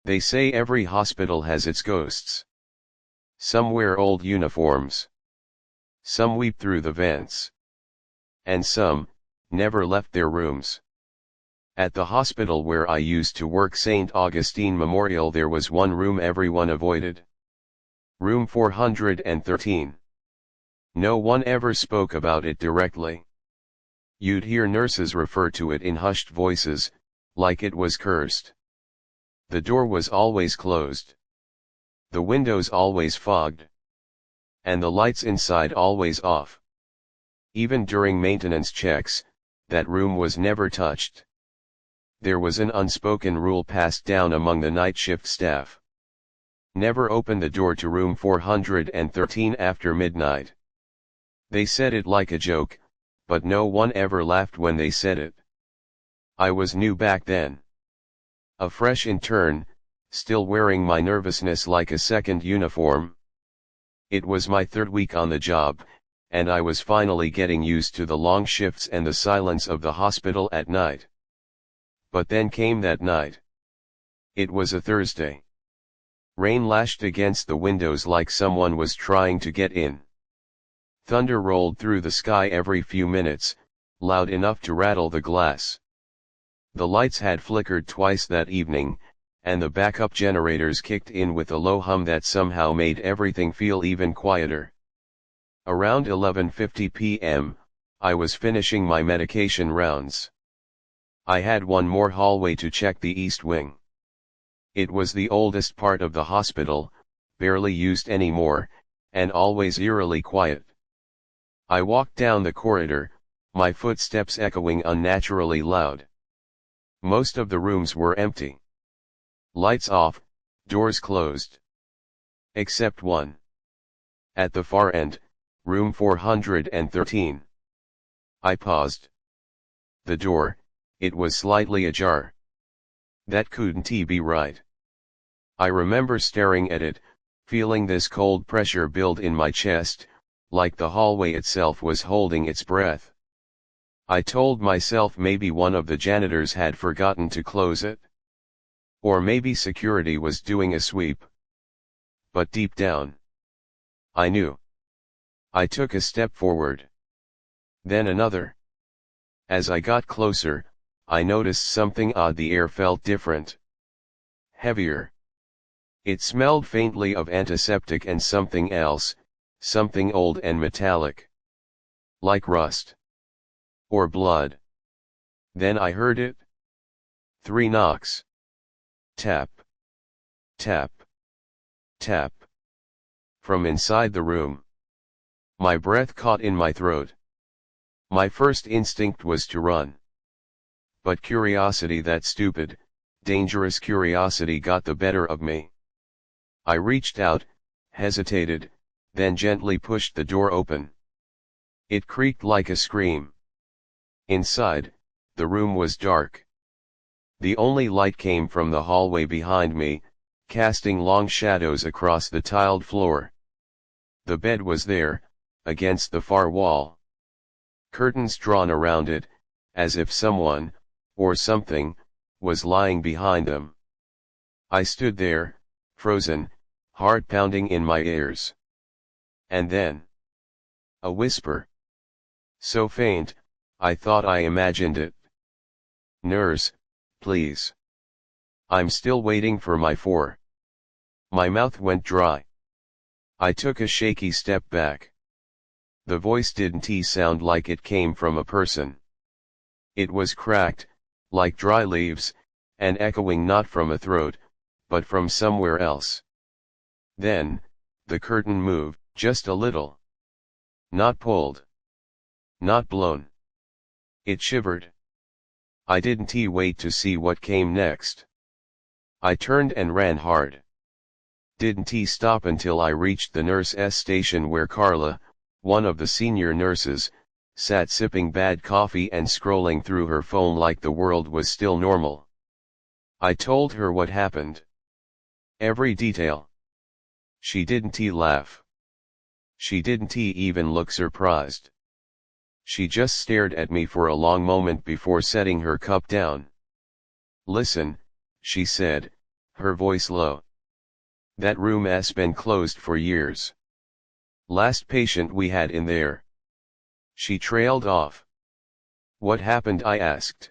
They say every hospital has its ghosts. Some wear old uniforms. Some weep through the vents. And some, never left their rooms. At the hospital where I used to work, St. Augustine Memorial, there was one room everyone avoided. Room 413. No one ever spoke about it directly. You'd hear nurses refer to it in hushed voices, like it was cursed. The door was always closed. The windows always fogged. And the lights inside always off. Even during maintenance checks, that room was never touched. There was an unspoken rule passed down among the night shift staff. Never open the door to room 413 after midnight. They said it like a joke, but no one ever laughed when they said it. I was new back then. A fresh intern, still wearing my nervousness like a second uniform. It was my third week on the job, and I was finally getting used to the long shifts and the silence of the hospital at night. But then came that night. It was a Thursday. Rain lashed against the windows like someone was trying to get in. Thunder rolled through the sky every few minutes, loud enough to rattle the glass. The lights had flickered twice that evening, and the backup generators kicked in with a low hum that somehow made everything feel even quieter. Around 11:50 p.m., I was finishing my medication rounds. I had one more hallway to check, the east wing. It was the oldest part of the hospital, barely used anymore, and always eerily quiet. I walked down the corridor, my footsteps echoing unnaturally loud. Most of the rooms were empty. Lights off, doors closed. Except one. At the far end, room 413. I paused. The door, it was slightly ajar. That couldn't be right. I remember staring at it, feeling this cold pressure build in my chest, like the hallway itself was holding its breath. I told myself maybe one of the janitors had forgotten to close it. Or maybe security was doing a sweep. But deep down, I knew. I took a step forward. Then another. As I got closer, I noticed something odd. The air felt different. Heavier. It smelled faintly of antiseptic and something else, something old and metallic. Like rust. Or blood. Then I heard it. 3 knocks. Tap. Tap. Tap. From inside the room. My breath caught in my throat. My first instinct was to run. But curiosity, that stupid, dangerous curiosity, got the better of me. I reached out, hesitated, then gently pushed the door open. It creaked like a scream. Inside, the room was dark. The only light came from the hallway behind me, casting long shadows across the tiled floor. The bed was there, against the far wall. Curtains drawn around it, as if someone, or something, was lying behind them. I stood there, frozen, heart pounding in my ears. And then, a whisper. So faint, I thought I imagined it. "Nurse, please. I'm still waiting for my 4." My mouth went dry. I took a shaky step back. The voice didn't sound like it came from a person. It was cracked, like dry leaves, and echoing not from a throat, but from somewhere else. Then, the curtain moved, just a little. Not pulled. Not blown. It shivered. I didn't wait to see what came next. I turned and ran hard. Didn't stop until I reached the nurse's station, where Carla, one of the senior nurses, sat sipping bad coffee and scrolling through her phone like the world was still normal. I told her what happened. Every detail. She didn't laugh. She didn't even look surprised. She just stared at me for a long moment before setting her cup down. "Listen," she said, her voice low. That room's been closed for years. Last patient we had in there. She trailed off. What happened? I asked.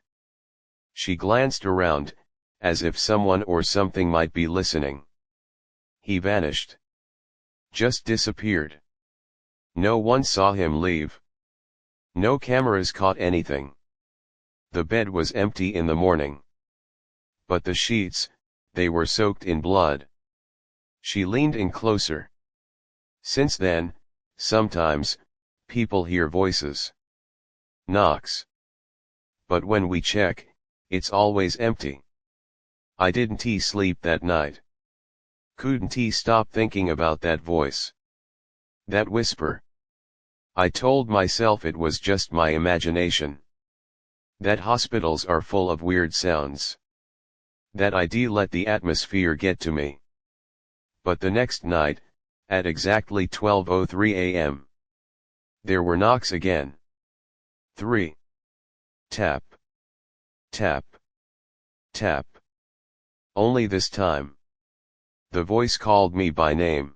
She glanced around, as if someone or something might be listening. He vanished. Just disappeared. No one saw him leave. No cameras caught anything. The bed was empty in the morning. But the sheets, they were soaked in blood. She leaned in closer. Since then, sometimes, people hear voices. Knocks. But when we check, it's always empty. I didn't sleep that night. Couldn't stop thinking about that voice. That whisper. I told myself it was just my imagination. That hospitals are full of weird sounds. That I'd let the atmosphere get to me. But the next night, at exactly 12:03 a.m., there were knocks again. 3. Tap. Tap. Tap. Only this time. The voice called me by name.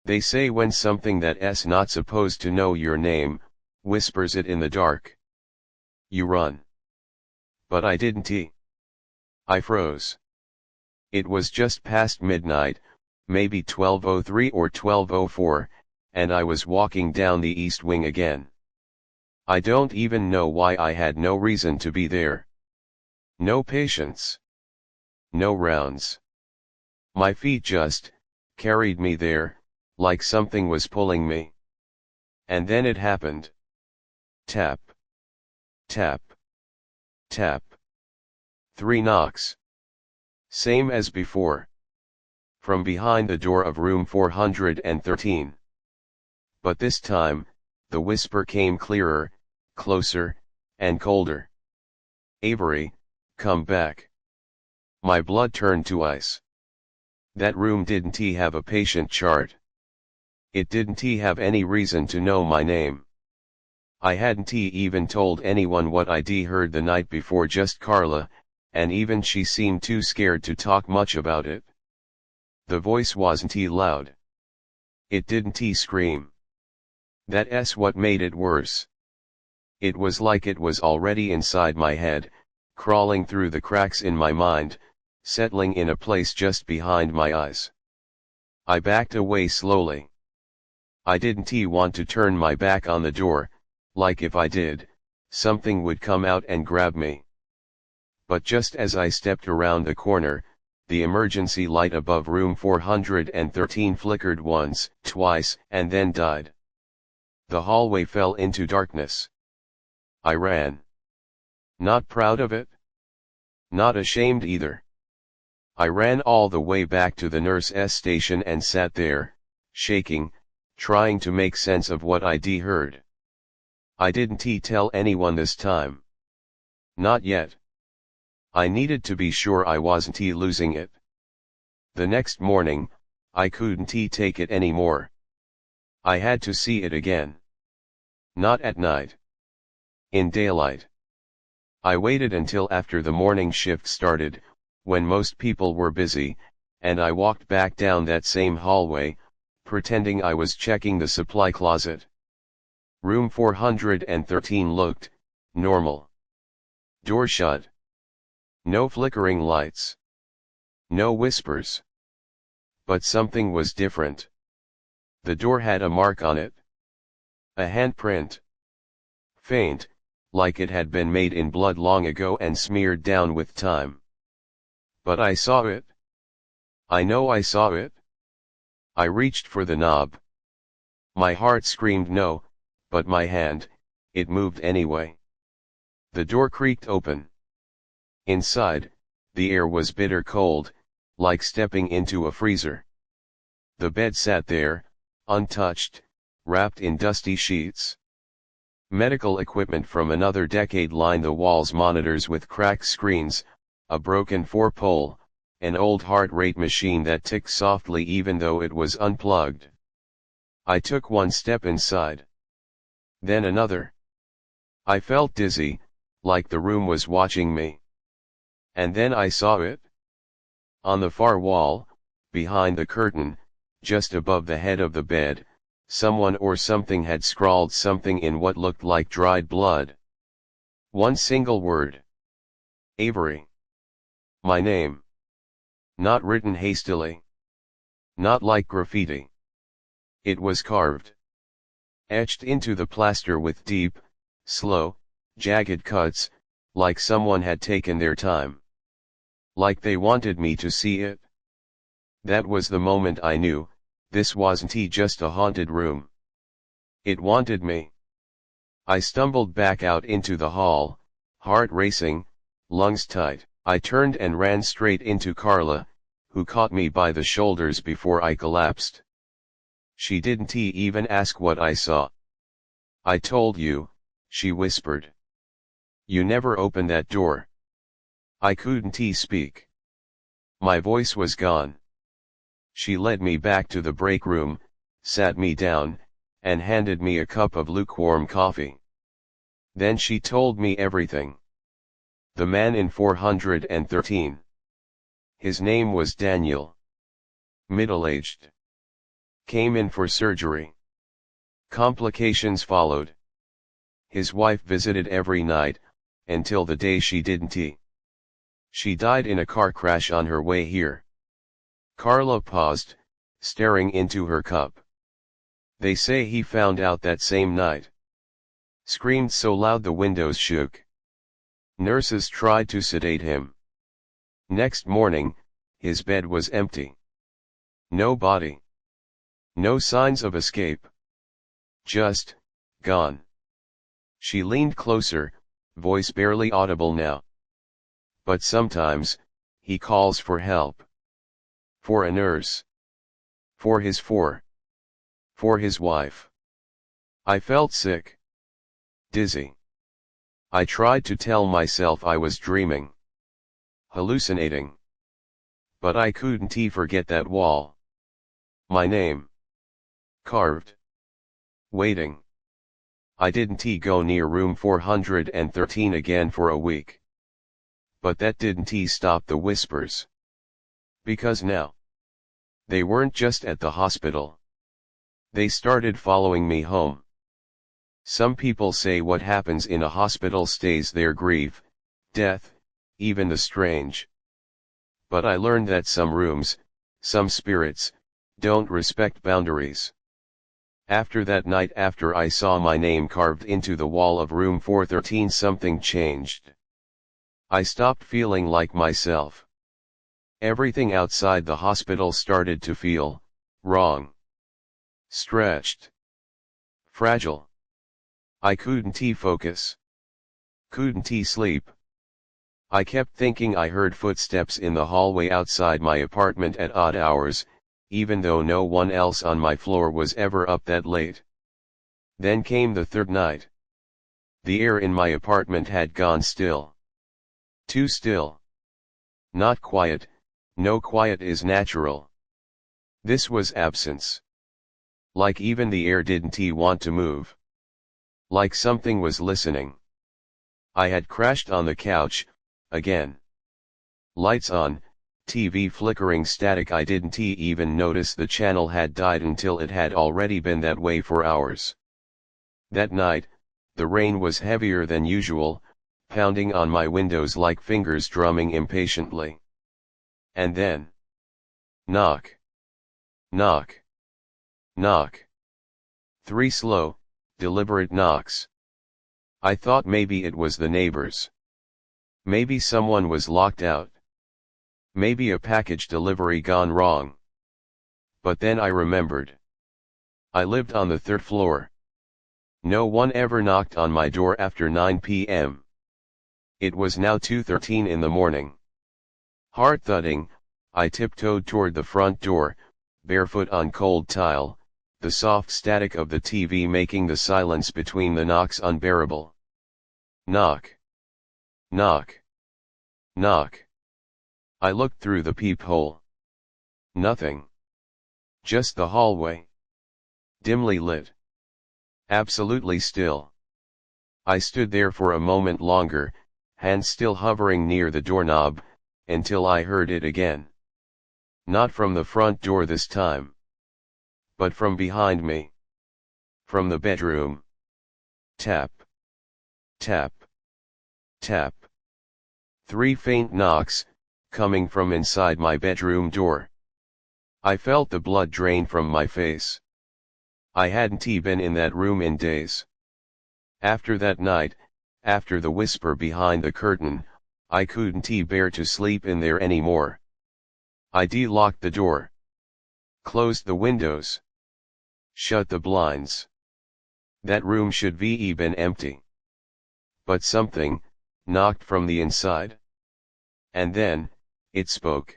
They say when something that's not supposed to know your name, whispers it in the dark, you run. But I didn't. I froze. It was just past midnight, maybe 12:03 or 12:04, and I was walking down the east wing again. I don't even know why. I had no reason to be there. No patients. No rounds. My feet just carried me there, like something was pulling me. And then it happened. Tap. Tap. Tap. 3 knocks. Same as before. From behind the door of room 413. But this time, the whisper came clearer, closer, and colder. Avery, come back. My blood turned to ice. That room didn't have a patient chart. It didn't have any reason to know my name. I hadn't even told anyone what I'd heard the night before, just Carla, and even she seemed too scared to talk much about it. The voice wasn't loud. It didn't scream. That's what made it worse. It was like it was already inside my head, crawling through the cracks in my mind, settling in a place just behind my eyes. I backed away slowly. I didn't want to turn my back on the door, like if I did, something would come out and grab me. But just as I stepped around the corner, the emergency light above room 413 flickered once, twice, and then died. The hallway fell into darkness. I ran. Not proud of it. Not ashamed either. I ran all the way back to the nurse's station and sat there, shaking, trying to make sense of what I'd heard. I didn't tell anyone this time. Not yet. I needed to be sure I wasn't losing it. The next morning, I couldn't take it anymore. I had to see it again. Not at night. In daylight. I waited until after the morning shift started, when most people were busy, and I walked back down that same hallway, pretending I was checking the supply closet. Room 413 looked normal. Door shut. No flickering lights. No whispers. But something was different. The door had a mark on it. A handprint. Faint, like it had been made in blood long ago and smeared down with time. But I saw it. I know I saw it. I reached for the knob. My heart screamed no, but my hand, it moved anyway. The door creaked open. Inside, the air was bitter cold, like stepping into a freezer. The bed sat there, untouched, wrapped in dusty sheets. Medical equipment from another decade lined the walls, monitors with cracked screens, a broken 4-pole, an old heart rate machine that ticked softly even though it was unplugged. I took one step inside. Then another. I felt dizzy, like the room was watching me. And then I saw it. On the far wall, behind the curtain, just above the head of the bed, someone or something had scrawled something in what looked like dried blood. One single word. Avery. My name. Not written hastily. Not like graffiti. It was carved. Etched into the plaster with deep, slow, jagged cuts, like someone had taken their time. Like they wanted me to see it. That was the moment I knew, this wasn't just a haunted room. It wanted me. I stumbled back out into the hall, heart racing, lungs tight. I turned and ran straight into Carla, who caught me by the shoulders before I collapsed. She didn't even ask what I saw. I told you, she whispered. You never opened that door. I couldn't speak. My voice was gone. She led me back to the break room, sat me down, and handed me a cup of lukewarm coffee. Then she told me everything. The man in 413. His name was Daniel. Middle-aged. Came in for surgery. Complications followed. His wife visited every night, until the day she didn't. She died in a car crash on her way here. Carla paused, staring into her cup. They say he found out that same night. Screamed so loud the windows shook. Nurses tried to sedate him. Next morning, his bed was empty. No body. No signs of escape. Just, gone. She leaned closer, voice barely audible now. But sometimes, he calls for help. For a nurse. For his wife. I felt sick. Dizzy. I tried to tell myself I was dreaming. Hallucinating. But I couldn't forget that wall. My name. Carved. Waiting. I didn't go near room 413 again for a week. But that didn't stop the whispers. Because now. They weren't just at the hospital. They started following me home. Some people say what happens in a hospital stays there: grief, death, even the strange. But I learned that some rooms, some spirits, don't respect boundaries. After that night, after I saw my name carved into the wall of room 413, something changed. I stopped feeling like myself. Everything outside the hospital started to feel wrong. Stretched. Fragile. I couldn't focus. Couldn't sleep. I kept thinking I heard footsteps in the hallway outside my apartment at odd hours, even though no one else on my floor was ever up that late. Then came the third night. The air in my apartment had gone still. Too still. Not quiet. No, quiet is natural. This was absence. Like even the air didn't want to move. Like something was listening. I had crashed on the couch, again. Lights on, TV flickering, static. I didn't even notice the channel had died until it had already been that way for hours. That night, the rain was heavier than usual, pounding on my windows like fingers drumming impatiently. And then. Knock. Knock. Knock. 3 slow, deliberate knocks. I thought maybe it was the neighbors. Maybe someone was locked out. Maybe a package delivery gone wrong. But then I remembered. I lived on the 3rd floor. No one ever knocked on my door after 9 p.m. It was now 2:13 in the morning. Heart thudding, I tiptoed toward the front door, barefoot on cold tile, the soft static of the TV making the silence between the knocks unbearable. Knock. Knock. Knock. I looked through the peephole. Nothing. Just the hallway. Dimly lit. Absolutely still. I stood there for a moment longer, hands still hovering near the doorknob, until I heard it again. Not from the front door this time, but from behind me. From the bedroom. Tap. Tap. Tap. 3 faint knocks, coming from inside my bedroom door. I felt the blood drain from my face. I hadn't been in that room in days. After that night, after the whisper behind the curtain, I couldn't bear to sleep in there anymore. I de-locked the door. Closed the windows. Shut the blinds. That room should be been empty. But something knocked from the inside. And then, it spoke.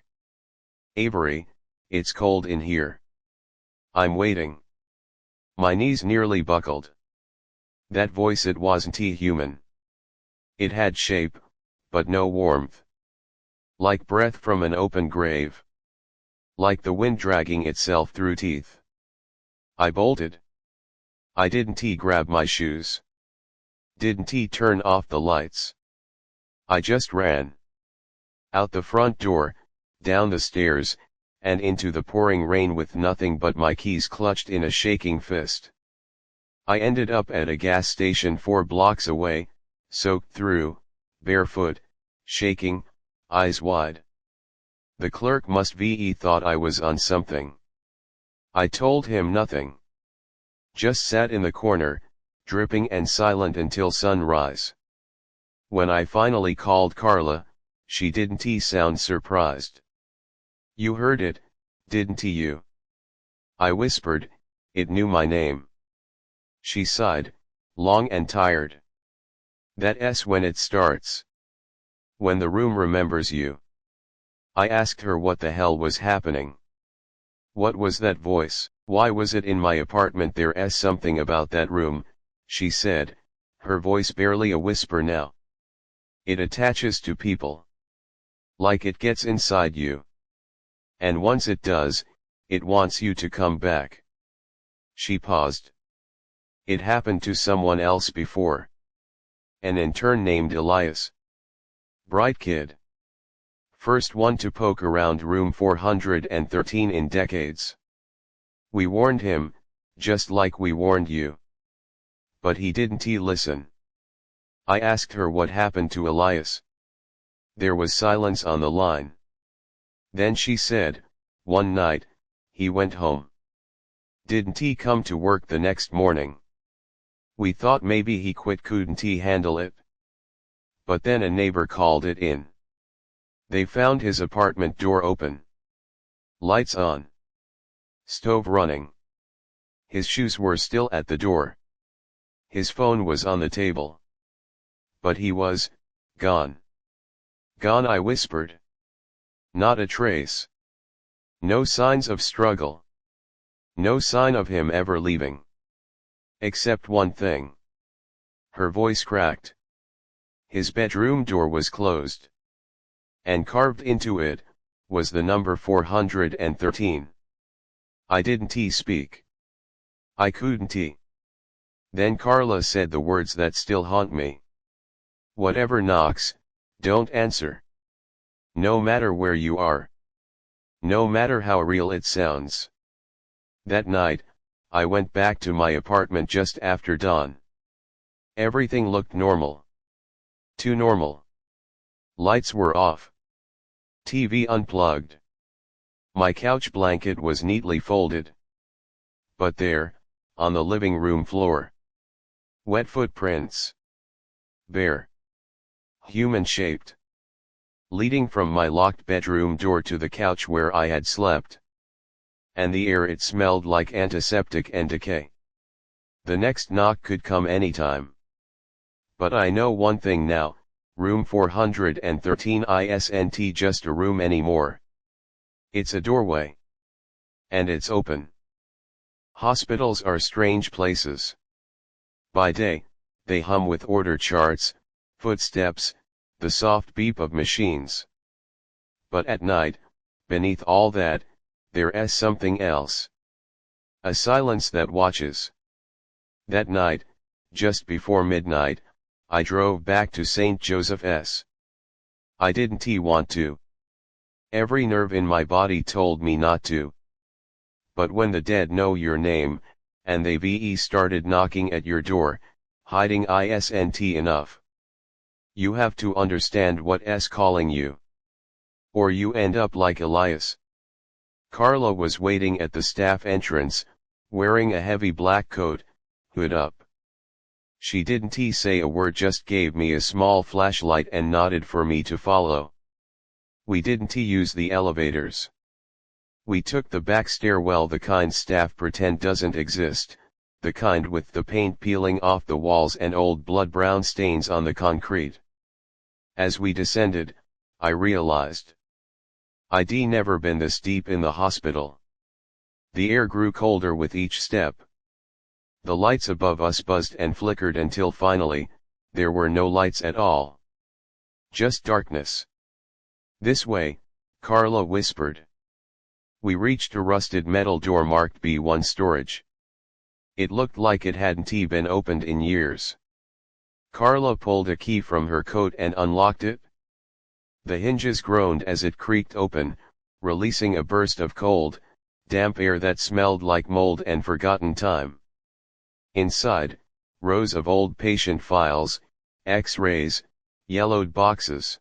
Avery, it's cold in here. I'm waiting. My knees nearly buckled. That voice, it wasn't human. It had shape, but no warmth. Like breath from an open grave. Like the wind dragging itself through teeth. I bolted. I didn't grab my shoes. Didn't turn off the lights. I just ran. Out the front door, down the stairs, and into the pouring rain with nothing but my keys clutched in a shaking fist. I ended up at a gas station 4 blocks away, soaked through, barefoot, shaking, eyes wide. The clerk must be thought I was on something. I told him nothing. Just sat in the corner, dripping and silent until sunrise. When I finally called Carla, she didn't sound surprised. You heard it, didn't you? I whispered, it knew my name. She sighed, long and tired. That's when it starts. When the room remembers you. I asked her what the hell was happening. What was that voice? Why was it in my apartment? There's something about that room, she said, her voice barely a whisper now. It attaches to people. Like it gets inside you. And once it does, it wants you to come back. She paused. It happened to someone else before. An intern named Elias. Bright kid. First one to poke around room 413 in decades. We warned him, just like we warned you. But he didn't listen. I asked her what happened to Elias. There was silence on the line. Then she said, one night, he went home. Didn't he come to work the next morning? We thought maybe he quit, couldn't he handle it? But then a neighbor called it in. They found his apartment door open. Lights on. Stove running. His shoes were still at the door. His phone was on the table. But he was gone. Gone, I whispered. Not a trace. No signs of struggle. No sign of him ever leaving. Except one thing. Her voice cracked. His bedroom door was closed. And carved into it, was the number 413. I didn't speak. I couldn't. Then Carla said the words that still haunt me. Whatever knocks, don't answer. No matter where you are. No matter how real it sounds. That night, I went back to my apartment just after dawn. Everything looked normal. Too normal. Lights were off. TV unplugged. My couch blanket was neatly folded. But there, on the living room floor. Wet footprints. Bare. Human-shaped. Leading from my locked bedroom door to the couch where I had slept. And the air, it smelled like antiseptic and decay. The next knock could come anytime. But I know one thing now, room 413 isn't just a room anymore. It's a doorway. And it's open. Hospitals are strange places. By day, they hum with order charts, footsteps, the soft beep of machines. But at night, beneath all that, there's something else. A silence that watches. That night, just before midnight, I drove back to St. Joseph's. I didn't want to. Every nerve in my body told me not to. But when the dead know your name, and they started knocking at your door, hiding isn't enough. You have to understand what's calling you. Or you end up like Elias. Carla was waiting at the staff entrance, wearing a heavy black coat, hood up. She didn't say a word, just gave me a small flashlight and nodded for me to follow. We didn't use the elevators. We took the back stairwell, the kind staff pretend doesn't exist, the kind with the paint peeling off the walls and old blood-brown stains on the concrete. As we descended, I realized I'd never been this deep in the hospital. The air grew colder with each step. The lights above us buzzed and flickered until finally, there were no lights at all. Just darkness. This way, Carla whispered. We reached a rusted metal door marked B1 storage. It looked like it hadn't been opened in years. Carla pulled a key from her coat and unlocked it. The hinges groaned as it creaked open, releasing a burst of cold, damp air that smelled like mold and forgotten time. Inside, rows of old patient files, X-rays, yellowed boxes.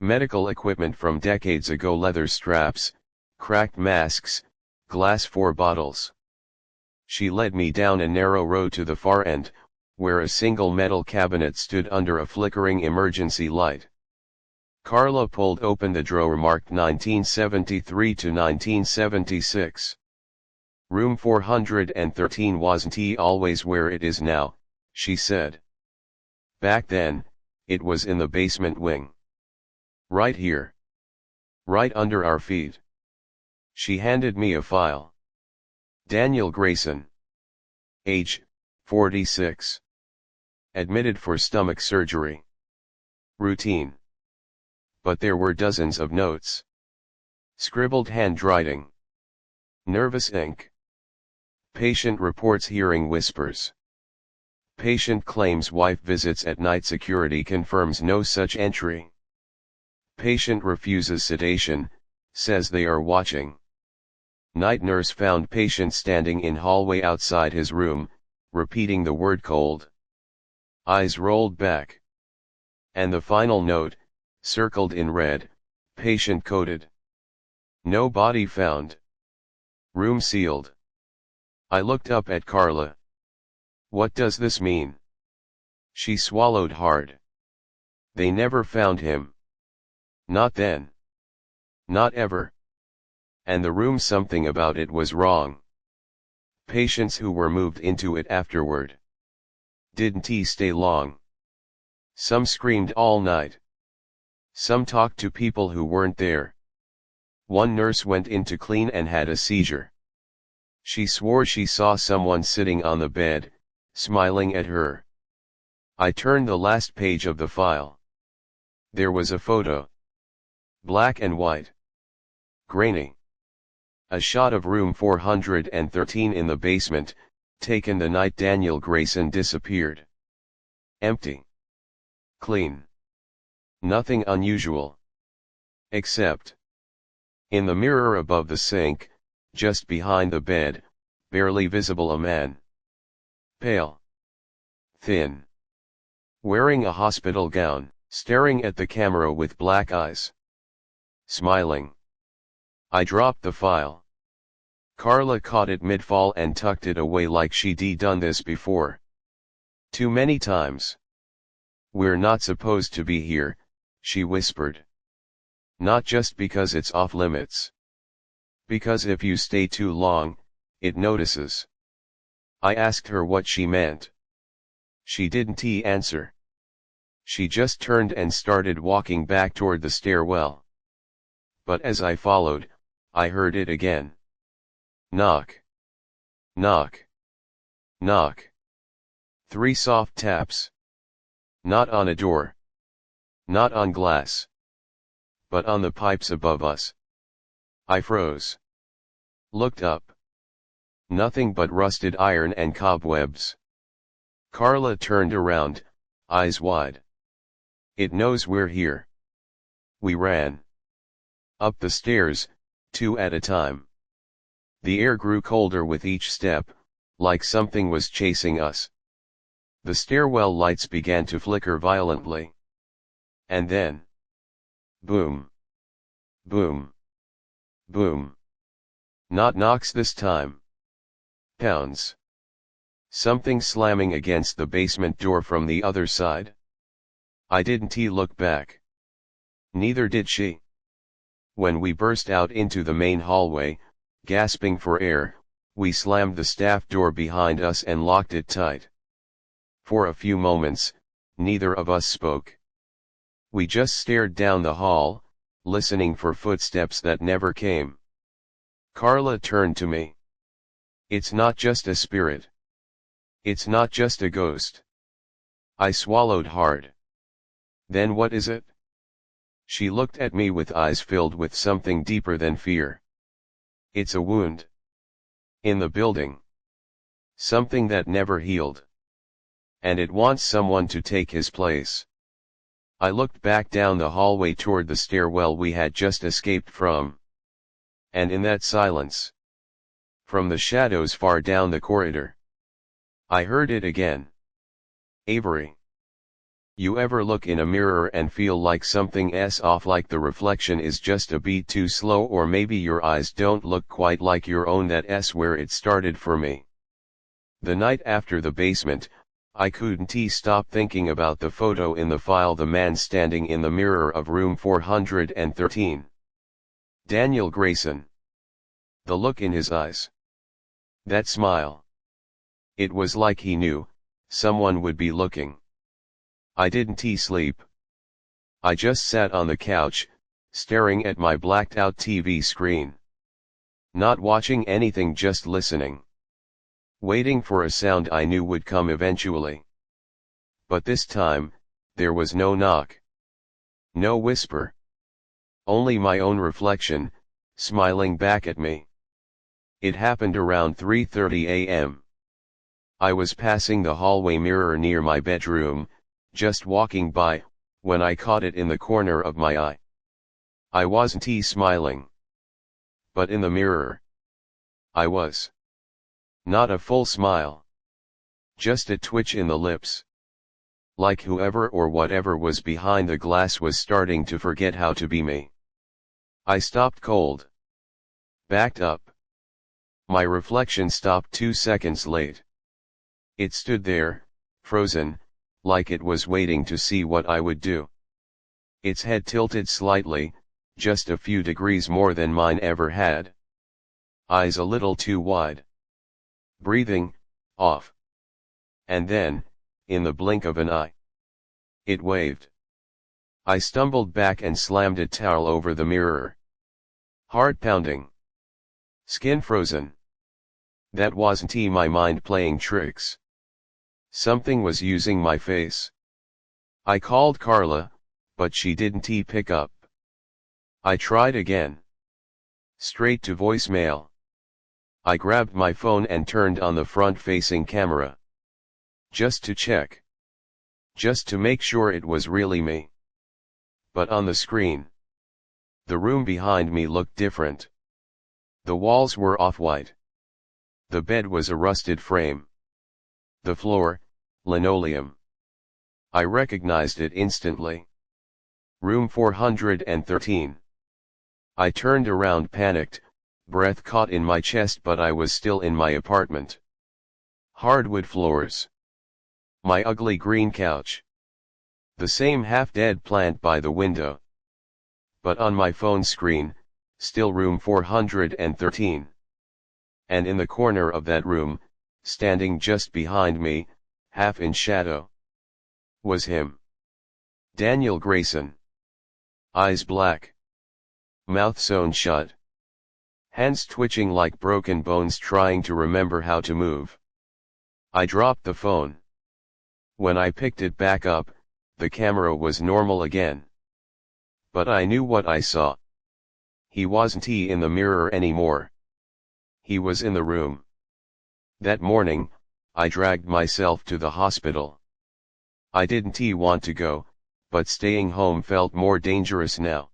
Medical equipment from decades ago, leather straps, cracked masks, glass 4 bottles. She led me down a narrow row to the far end, where a single metal cabinet stood under a flickering emergency light. Carla pulled open the drawer marked 1973 to 1976. Room 413 wasn't always where it is now, she said. Back then, it was in the basement wing. Right here. Right under our feet. She handed me a file. Daniel Grayson. Age, 46. Admitted for stomach surgery. Routine. But there were dozens of notes. Scribbled handwriting. Nervous ink. Patient reports hearing whispers. Patient claims wife visits at night, security confirms no such entry. Patient refuses sedation, says they are watching. Night nurse found patient standing in hallway outside his room, repeating the word cold. Eyes rolled back. And the final note, circled in red, patient coded. No body found. Room sealed. I looked up at Carla. What does this mean? She swallowed hard. They never found him. Not then. Not ever. And the room, something about it was wrong. Patients who were moved into it afterward didn't stay long. Some screamed all night. Some talked to people who weren't there. One nurse went in to clean and had a seizure. She swore she saw someone sitting on the bed, smiling at her. I turned the last page of the file. There was a photo. Black and white. Grainy. A shot of room 413 in the basement, taken the night Daniel Grayson disappeared. Empty. Clean. Nothing unusual. Except in the mirror above the sink, just behind the bed, barely visible, a man. Pale. Thin. Wearing a hospital gown, staring at the camera with black eyes. Smiling. I dropped the file. Carla caught it mid-fall and tucked it away like she'd done this before. Too many times. We're not supposed to be here, she whispered. Not just because it's off limits. Because if you stay too long, it notices. I asked her what she meant. She didn't answer. She just turned and started walking back toward the stairwell. But as I followed, I heard it again. Knock. Knock. Knock. 3 soft taps. Not on a door. Not on glass. But on the pipes above us. I froze. Looked up. Nothing but rusted iron and cobwebs. Carla turned around, eyes wide. It knows we're here. We ran. Up the stairs, 2 at a time. The air grew colder with each step, like something was chasing us. The stairwell lights began to flicker violently. And then, boom, boom, boom. Not knocks this time. Pounds. Something slamming against the basement door from the other side. I didn't look back. Neither did she. When we burst out into the main hallway, gasping for air, we slammed the staff door behind us and locked it tight. For a few moments, neither of us spoke. We just stared down the hall, listening for footsteps that never came. Carla turned to me. It's not just a spirit. It's not just a ghost. I swallowed hard. Then what is it? She looked at me with eyes filled with something deeper than fear. It's a wound. In the building. Something that never healed. And it wants someone to take his place. I looked back down the hallway toward the stairwell we had just escaped from. And in that silence, from the shadows far down the corridor, I heard it again. Avery. You ever look in a mirror and feel like something's off, like the reflection is just a beat too slow, or maybe your eyes don't look quite like your own? That's where it started for me. The night after the basement, I couldn't stop thinking about the photo in the file, the man standing in the mirror of room 413. Daniel Grayson. The look in his eyes. That smile. It was like he knew someone would be looking. I didn't sleep. I just sat on the couch, staring at my blacked out TV screen. Not watching anything, just listening. Waiting for a sound I knew would come eventually. But this time, there was no knock. No whisper. Only my own reflection, smiling back at me. It happened around 3:30 a.m. I was passing the hallway mirror near my bedroom, just walking by, when I caught it in the corner of my eye. I wasn't smiling. But in the mirror, I was. Not a full smile. Just a twitch in the lips. Like whoever or whatever was behind the glass was starting to forget how to be me. I stopped cold. Backed up. My reflection stopped 2 seconds late. It stood there, frozen, like it was waiting to see what I would do. Its head tilted slightly, just a few degrees more than mine ever had. Eyes a little too wide. Breathing, off. And then, in the blink of an eye, it waved. I stumbled back and slammed a towel over the mirror. Heart pounding. Skin frozen. That wasn't my mind playing tricks. Something was using my face. I called Carla, but she didn't pick up. I tried again. Straight to voicemail. I grabbed my phone and turned on the front-facing camera. Just to check. Just to make sure it was really me. But on the screen, the room behind me looked different. The walls were off-white. The bed was a rusted frame. The floor, linoleum. I recognized it instantly. Room 413. I turned around, panicked, breath caught in my chest, but I was still in my apartment. Hardwood floors. My ugly green couch. The same half-dead plant by the window. But on my phone screen, still room 413. And in the corner of that room, standing just behind me, half in shadow, was him. Daniel Grayson. Eyes black. Mouth sewn shut. Hands twitching like broken bones, trying to remember how to move. I dropped the phone. When I picked it back up, the camera was normal again. But I knew what I saw. He wasn't in the mirror anymore. He was in the room. That morning, I dragged myself to the hospital. I didn't want to go, but staying home felt more dangerous now.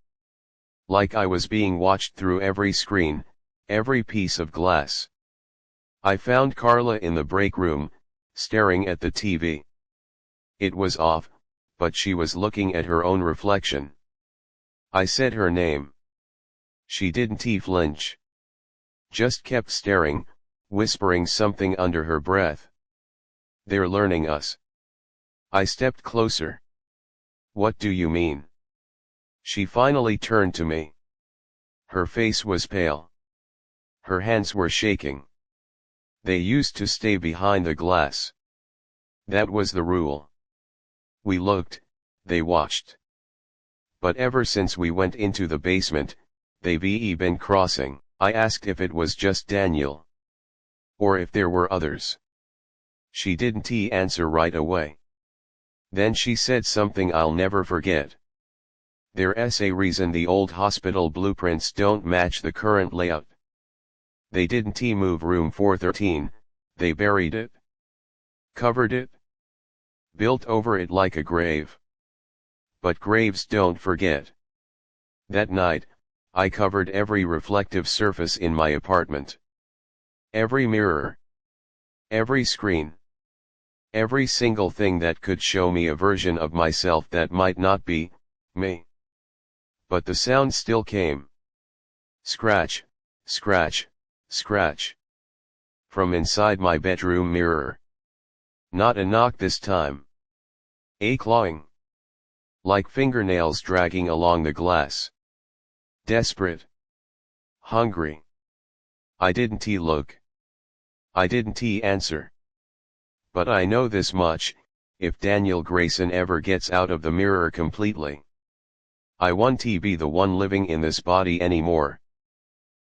like I was being watched through every screen, every piece of glass. I found Carla in the break room, staring at the TV. It was off, but she was looking at her own reflection. I said her name. She didn't flinch. Just kept staring, whispering something under her breath. They're learning us. I stepped closer. What do you mean? She finally turned to me. Her face was pale. Her hands were shaking. They used to stay behind the glass. That was the rule. We looked, they watched. But ever since we went into the basement, they've been crossing. I asked if it was just Daniel. Or if there were others. She didn't answer right away. Then she said something I'll never forget. There's a reason the old hospital blueprints don't match the current layout. They didn't move room 413, they buried it. Covered it. Built over it like a grave. But graves don't forget. That night, I covered every reflective surface in my apartment. Every mirror. Every screen. Every single thing that could show me a version of myself that might not be me. But the sound still came. Scratch, scratch, scratch. From inside my bedroom mirror. Not a knock this time. A clawing. Like fingernails dragging along the glass. Desperate. Hungry. I didn't look. I didn't answer. But I know this much, if Daniel Grayson ever gets out of the mirror completely, I won't be the one living in this body anymore.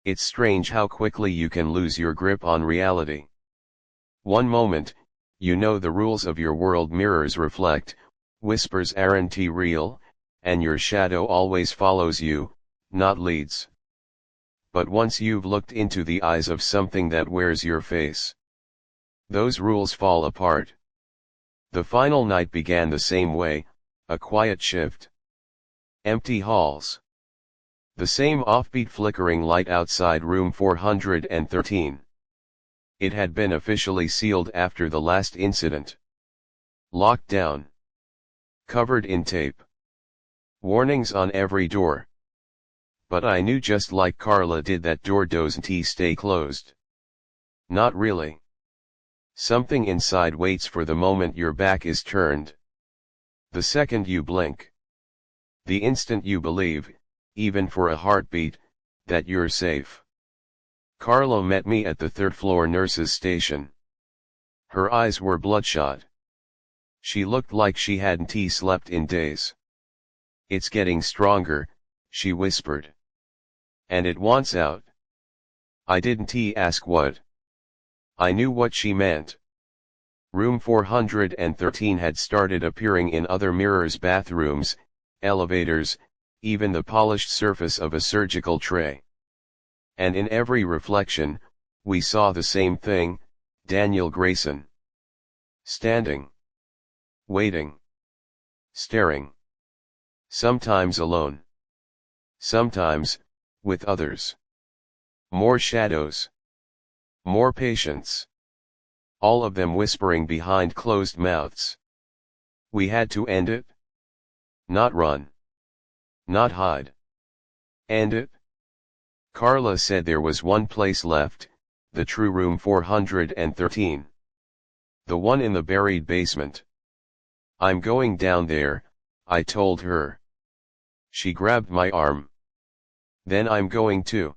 It's strange how quickly you can lose your grip on reality. One moment, you know the rules of your world mirrors reflect, whispers aren't real, and your shadow always follows you, not leads. But once you've looked into the eyes of something that wears your face, those rules fall apart. The final night began the same way, a quiet shift. Empty halls. The same offbeat flickering light outside room 413. It had been officially sealed after the last incident. Locked down. Covered in tape. Warnings on every door. But I knew just like Carla did that door doesn't stay closed. Not really. Something inside waits for the moment your back is turned. The second you blink. The instant you believe, even for a heartbeat, that you're safe. Carla met me at the third-floor nurse's station. Her eyes were bloodshot. She looked like she hadn't slept in days. It's getting stronger, she whispered. And it wants out. I didn't ask what. I knew what she meant. Room 413 had started appearing in other mirrors, bathrooms, elevators, even the polished surface of a surgical tray. And in every reflection, we saw the same thing, Daniel Grayson. Standing. Waiting. Staring. Sometimes alone. Sometimes, with others. More shadows. More patience. All of them whispering behind closed mouths. We had to end it. Not run. Not hide. End it. Carla said there was one place left, the true room 413. The one in the buried basement. I'm going down there, I told her. She grabbed my arm. Then I'm going too.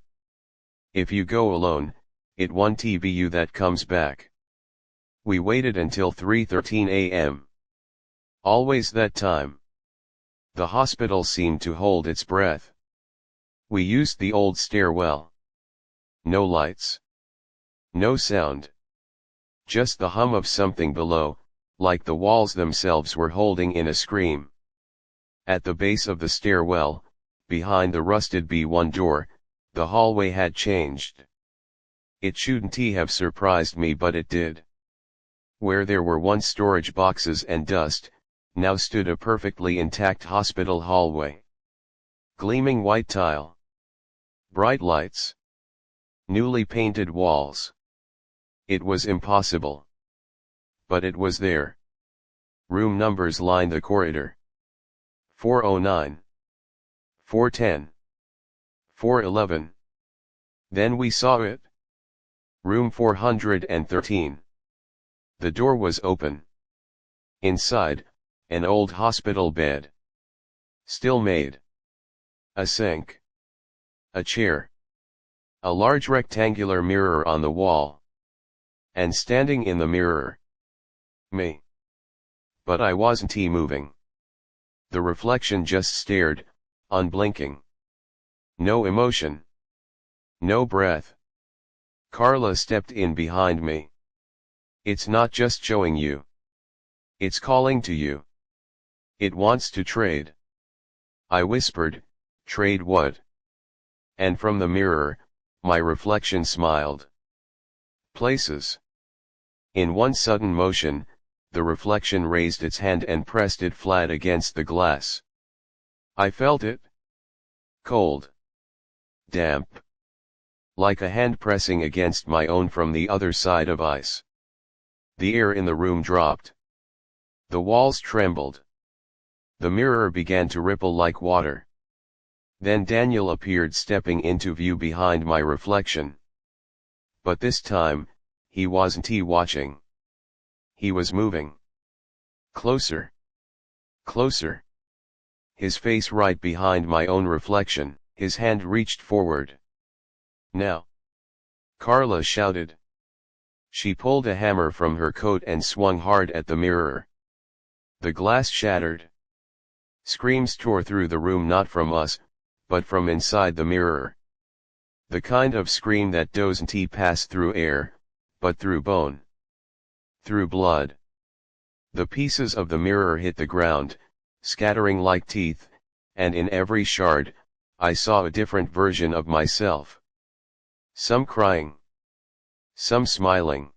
If you go alone, it won't be you that comes back. We waited until 3:13 a.m. Always that time. The hospital seemed to hold its breath. We used the old stairwell. No lights. No sound. Just the hum of something below, like the walls themselves were holding in a scream. At the base of the stairwell, behind the rusted B1 door, the hallway had changed. It shouldn't have surprised me, but it did. Where there were once storage boxes and dust, now stood a perfectly intact hospital hallway. Gleaming white tile. Bright lights. Newly painted walls. It was impossible. But it was there. Room numbers lined the corridor. 409. 410. 411. Then we saw it. Room 413. The door was open. Inside, an old hospital bed. Still made. A sink. A chair. A large rectangular mirror on the wall. And standing in the mirror. Me. But I wasn't moving. The reflection just stared, unblinking. No emotion. No breath. Carla stepped in behind me. It's not just showing you. It's calling to you. It wants to trade. I whispered, trade what? And from the mirror, my reflection smiled. Places. In one sudden motion, the reflection raised its hand and pressed it flat against the glass. I felt it. Cold. Damp. Like a hand pressing against my own from the other side of ice. The air in the room dropped. The walls trembled. The mirror began to ripple like water. Then Daniel appeared stepping into view behind my reflection. But this time, he wasn't watching. He was moving. Closer. Closer. His face right behind my own reflection, his hand reached forward. Now. Carla shouted. She pulled a hammer from her coat and swung hard at the mirror. The glass shattered. Screams tore through the room, not from us, but from inside the mirror. The kind of scream that doesn't pass through air, but through bone. Through blood. The pieces of the mirror hit the ground, scattering like teeth, and in every shard, I saw a different version of myself. Some crying. Some smiling.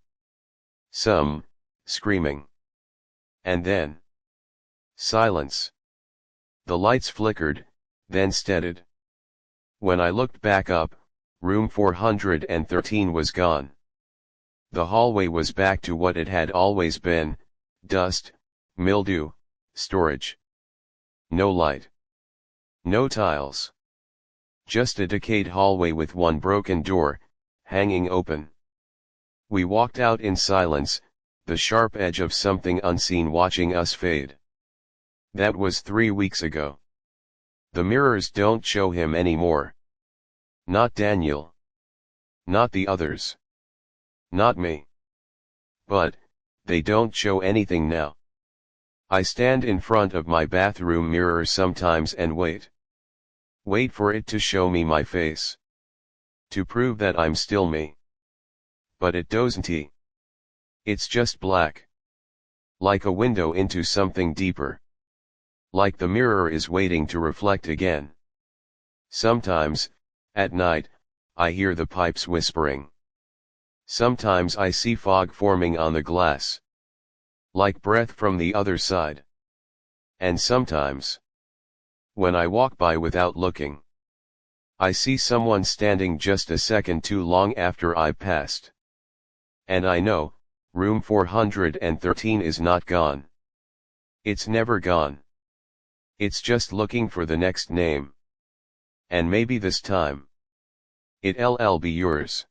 Some, screaming. And then. Silence. The lights flickered, then steadied. When I looked back up, room 413 was gone. The hallway was back to what it had always been, dust, mildew, storage. No light. No tiles. Just a decayed hallway with one broken door, hanging open. We walked out in silence, the sharp edge of something unseen watching us fade. That was 3 weeks ago. The mirrors don't show him anymore. Not Daniel. Not the others. Not me. But, they don't show anything now. I stand in front of my bathroom mirror sometimes and wait. Wait for it to show me my face. To prove that I'm still me. But it doesn't. It's just black. Like a window into something deeper. Like the mirror is waiting to reflect again. Sometimes, at night, I hear the pipes whispering. Sometimes I see fog forming on the glass. Like breath from the other side. And sometimes, when I walk by without looking, I see someone standing just a second too long after I passed. And I know, room 413 is not gone. It's never gone. It's just looking for the next name. And maybe this time, it'll be yours.